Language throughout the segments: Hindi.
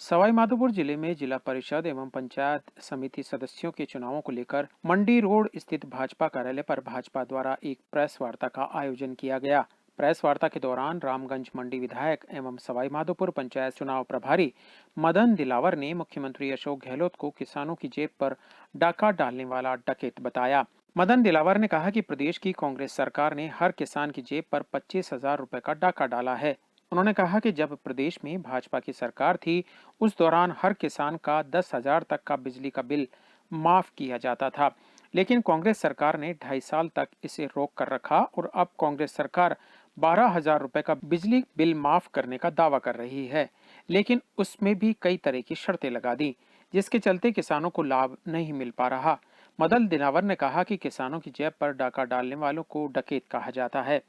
सवाईमाधोपुर जिले में जिला परिषद एवं पंचायत समिति सदस्यों के चुनावों को लेकर मंडी रोड स्थित भाजपा कार्यालय पर भाजपा द्वारा एक प्रेस वार्ता का आयोजन किया गया। प्रेस वार्ता के दौरान रामगंज मंडी विधायक एवं सवाईमाधोपुर पंचायत चुनाव प्रभारी मदन दिलावर ने मुख्यमंत्री अशोक गहलोत को किसानों की जेब पर डाका डालने वाला डकैत बताया। मदन दिलावर ने कहा कि प्रदेश की कांग्रेस सरकार ने हर किसान की जेब पर 25,000 रुपए का डाका डाला है। उन्होंने कहा कि जब प्रदेश में भाजपा की सरकार थी उस दौरान हर किसान का 10,000 तक का बिजली का बिल माफ किया जाता था, लेकिन कांग्रेस सरकार ने 2.5 साल तक इसे रोक कर रखा और अब कांग्रेस सरकार 12,000 रुपए का बिजली बिल माफ करने का दावा कर रही है, लेकिन उसमें भी कई तरह की शर्तें लगा दी, जिसके चलते किसानों को लाभ नहीं मिल पा रहा। मदन दिलावर ने कहा कि किसानों की जेब पर डाका डालने वालों को डकैत कहा जाता है।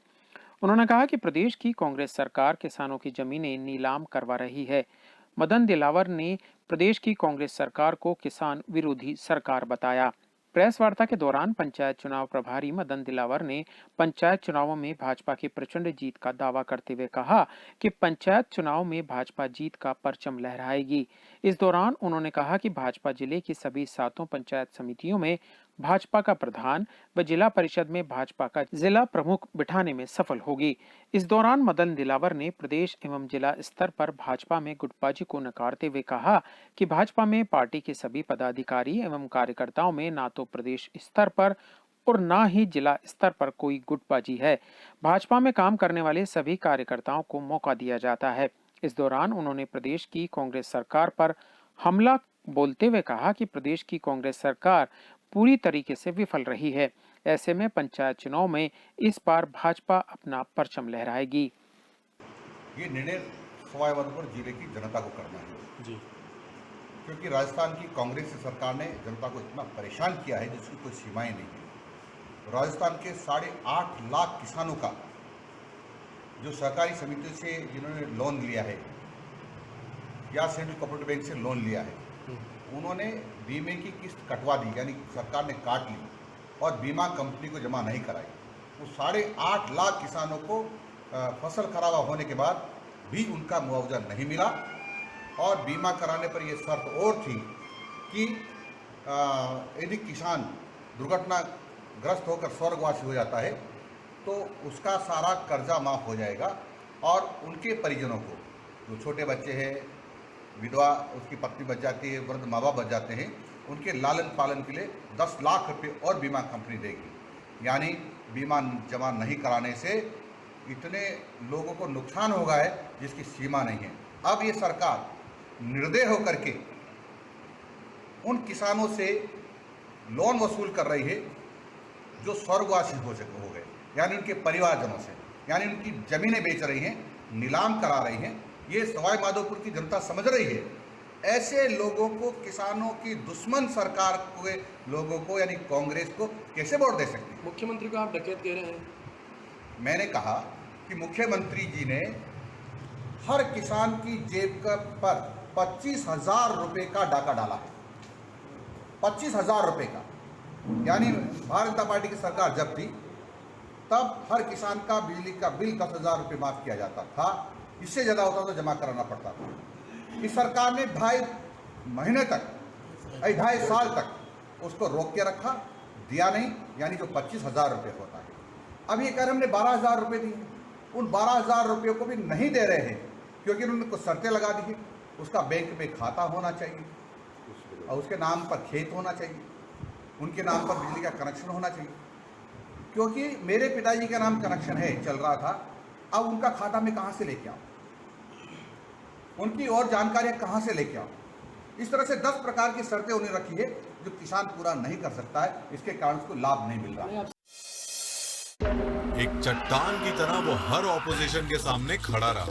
उन्होंने कहा कि प्रदेश की कांग्रेस सरकार किसानों की जमीनें नीलाम करवा रही है। मदन दिलावर ने प्रदेश की कांग्रेस सरकार को किसान विरोधी सरकार बताया। प्रेस वार्ता के दौरान पंचायत चुनाव प्रभारी मदन दिलावर ने पंचायत चुनावों में भाजपा की प्रचंड जीत का दावा करते हुए कहा कि पंचायत चुनाव में भाजपा जीत का परचम लहराएगी। इस दौरान उन्होंने कहा कि भाजपा जिले की सभी 7 पंचायत समितियों में भाजपा का प्रधान व जिला परिषद में भाजपा का जिला प्रमुख बिठाने में सफल होगी। इस दौरान मदन दिलावर ने प्रदेश एवं जिला स्तर पर भाजपा में गुटबाजी को नकारते हुए कहा कि भाजपा में पार्टी के सभी पदाधिकारी एवं कार्यकर्ताओं में ना तो प्रदेश स्तर पर और ना ही जिला स्तर पर कोई गुटबाजी है। भाजपा में काम करने वाले सभी कार्यकर्ताओं को मौका दिया जाता है। इस दौरान उन्होंने प्रदेश की कांग्रेस सरकार पर हमला बोलते हुए कहा कि प्रदेश की कांग्रेस सरकार पूरी तरीके से विफल रही है। ऐसे में पंचायत चुनाव में इस बार भाजपा अपना परचम लहराएगी। ये निर्णय सवाईमाधोपुर जिले की जनता को करना है जी, क्योंकि राजस्थान की कांग्रेस सरकार ने जनता को इतना परेशान किया है जिसकी कोई सीमाएं नहीं है। राजस्थान के 8.5 लाख किसानों का जो सहकारी समितियों से जिन्होंने लोन लिया है या सेंट्रल कोऑपरेटिव बैंक से लोन लिया है, उन्होंने बीमे की किस्त कटवा दी, यानी सरकार ने काट ली और बीमा कंपनी को जमा नहीं कराई। वो 8.5 लाख किसानों को फसल खराब होने के बाद भी उनका मुआवजा नहीं मिला और बीमा कराने पर यह शर्त और थी कि यदि किसान दुर्घटनाग्रस्त होकर स्वर्गवासी हो जाता है तो उसका सारा कर्जा माफ हो जाएगा और उनके परिजनों को, जो छोटे बच्चे हैं, विधवा उसकी पत्नी बच जाती है, वृद्ध माँ बाप बच जाते हैं, उनके लालन पालन के लिए 10 लाख रुपए और बीमा कंपनी देगी। यानी बीमा जमा नहीं कराने से इतने लोगों को नुकसान होगा है जिसकी सीमा नहीं है। अब ये सरकार निर्दय होकर के उन किसानों से लोन वसूल कर रही है जो स्वर्गवासी हो गए, यानी उनके परिवारजनों से, यानी उनकी जमीनें बेच रही हैं, नीलाम करा रही हैं। ये सवाईमाधोपुर की जनता समझ रही है। ऐसे लोगों को, किसानों की दुश्मन सरकार के लोगों को, यानी कांग्रेस को कैसे वोट दे सकती है? मुख्यमंत्री को आप डकैत कह रहे हैं। मैंने कहा कि मुख्यमंत्री जी ने हर किसान की जेब पर 25,000 रुपए का डाका डाला है। 25,000 रुपए का, यानी भारतीय जनता पार्टी की सरकार जब थी तब हर किसान का बिजली का बिल 10,000 रुपये माफ किया जाता था। इससे ज़्यादा होता तो जमा कराना पड़ता था। इस सरकार ने 2.5 महीने तक, 2.5 साल तक उसको रोक के रखा, दिया नहीं, यानी जो 25,000 रुपये होता है। अब ये कह रहे हमने 12,000 रुपये दिए, उन 12,000 रुपये को भी नहीं दे रहे हैं क्योंकि उन्होंने कुछ शर्तें लगा दी है। उसका बैंक में खाता होना चाहिए और उसके नाम पर खेत होना चाहिए, उनके नाम पर बिजली का कनेक्शन होना चाहिए। क्योंकि मेरे पिताजी का नाम कनेक्शन है, चल रहा था, अब उनका खाता में कहाँ से लेके आऊँ, उनकी और जानकारियाँ कहाँ से लेके आऊँ? इस तरह से 10 प्रकार की शर्तें उन्हें रखी है जो किसान पूरा नहीं कर सकता है, इसके कारण उसको लाभ नहीं मिल रहा। एक चट्टान की तरह वो हर ऑपोजिशन के सामने खड़ा रहा,